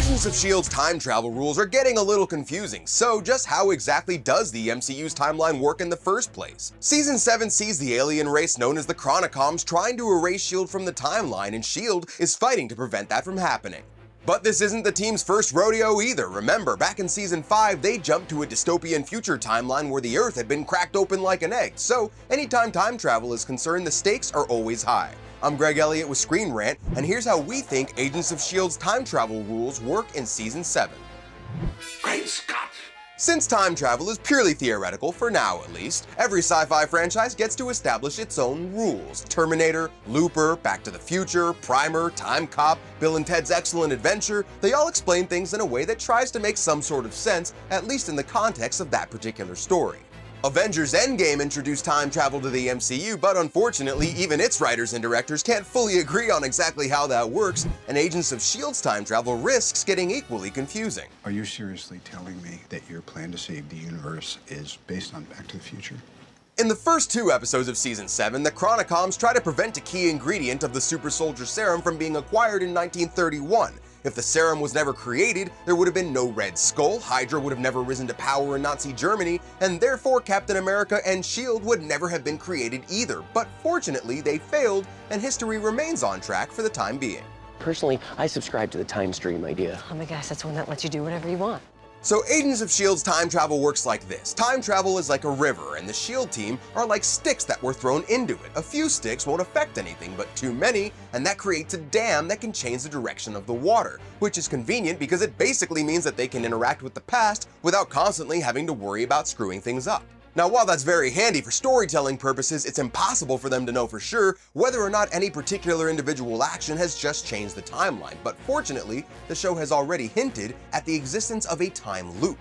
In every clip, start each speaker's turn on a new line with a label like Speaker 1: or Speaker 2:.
Speaker 1: Agents of S.H.I.E.L.D.'s time travel rules are getting a little confusing, so just how exactly does the MCU's timeline work in the first place? Season 7 sees the alien race known as the Chronicoms trying to erase S.H.I.E.L.D. from the timeline, and S.H.I.E.L.D. is fighting to prevent that from happening. But this isn't the team's first rodeo either. Remember, back in Season 5, they jumped to a dystopian future timeline where the Earth had been cracked open like an egg, so anytime time travel is concerned, the stakes are always high. I'm Greg Elliott with Screen Rant, and here's how we think Agents of S.H.I.E.L.D.'s time travel rules work in Season 7.
Speaker 2: Great Scott!
Speaker 1: Since time travel is purely theoretical, for now at least, every sci-fi franchise gets to establish its own rules. Terminator, Looper, Back to the Future, Primer, Time Cop, Bill and Ted's Excellent Adventure, they all explain things in a way that tries to make some sort of sense, at least in the context of that particular story. Avengers Endgame introduced time travel to the MCU, but unfortunately, even its writers and directors can't fully agree on exactly how that works, and Agents of S.H.I.E.L.D.'s time travel risks getting equally confusing.
Speaker 2: Are you seriously telling me that your plan to save the universe is based on Back to the Future?
Speaker 1: In the first 2 episodes of Season 7, the Chronicoms try to prevent a key ingredient of the super soldier serum from being acquired in 1931. If the serum was never created, there would have been no Red Skull, Hydra would have never risen to power in Nazi Germany, and therefore Captain America and S.H.I.E.L.D. would never have been created either. But fortunately, they failed, and history remains on track for the time being.
Speaker 3: Personally, I subscribe to the time stream idea.
Speaker 4: Oh my gosh, that's one that lets you do whatever you want.
Speaker 1: So Agents of S.H.I.E.L.D.'s time travel works like this. Time travel is like a river, and the S.H.I.E.L.D. team are like sticks that were thrown into it. A few sticks won't affect anything, but too many, and that creates a dam that can change the direction of the water, which is convenient because it basically means that they can interact with the past without constantly having to worry about screwing things up. Now, while that's very handy for storytelling purposes, it's impossible for them to know for sure whether or not any particular individual action has just changed the timeline, but fortunately, the show has already hinted at the existence of a time loop.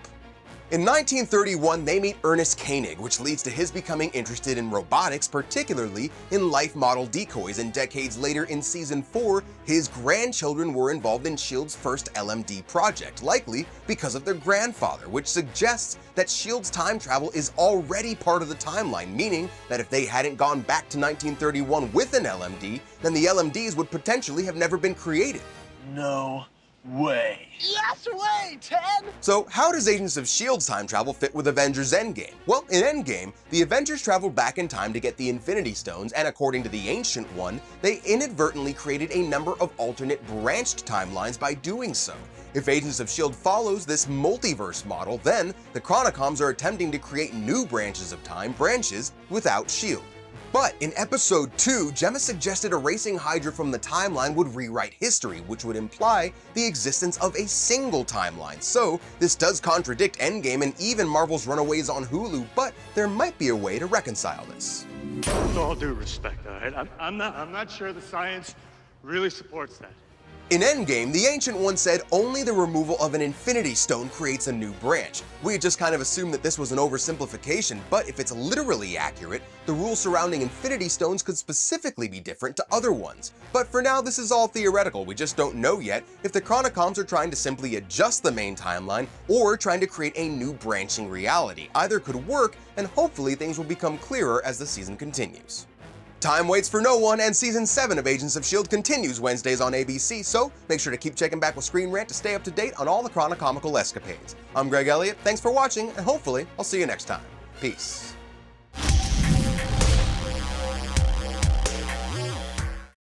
Speaker 1: In 1931, they meet Ernest Koenig, which leads to his becoming interested in robotics, particularly in life model decoys, and decades later in Season 4, his grandchildren were involved in S.H.I.E.L.D.'s first LMD project, likely because of their grandfather, which suggests that S.H.I.E.L.D.'s time travel is already part of the timeline, meaning that if they hadn't gone back to 1931 with an LMD, then the LMDs would potentially have never been created.
Speaker 5: No way.
Speaker 6: Yes way, Ted!
Speaker 1: So how does Agents of S.H.I.E.L.D.'s time travel fit with Avengers Endgame? Well, in Endgame, the Avengers traveled back in time to get the Infinity Stones, and according to the Ancient One, they inadvertently created a number of alternate branched timelines by doing so. If Agents of S.H.I.E.L.D. follows this multiverse model, then the Chronicoms are attempting to create new branches of time, branches without S.H.I.E.L.D. But in Episode 2, Gemma suggested erasing Hydra from the timeline would rewrite history, which would imply the existence of a single timeline. So this does contradict Endgame and even Marvel's Runaways on Hulu, but there might be a way to reconcile this.
Speaker 5: With all due respect, all right? I'm not sure the science really supports that.
Speaker 1: In Endgame, the Ancient One said only the removal of an Infinity Stone creates a new branch. We had just kind of assumed that this was an oversimplification, but if it's literally accurate, the rules surrounding Infinity Stones could specifically be different to other ones. But for now, this is all theoretical. We just don't know yet if the Chronicoms are trying to simply adjust the main timeline or trying to create a new branching reality. Either could work, and hopefully things will become clearer as the season continues. Time waits for no one, and Season 7 of Agents of S.H.I.E.L.D. continues Wednesdays on ABC, so make sure to keep checking back with Screen Rant to stay up to date on all the Chronicomical escapades. I'm Greg Elliott, thanks for watching, and hopefully I'll see you next time. Peace.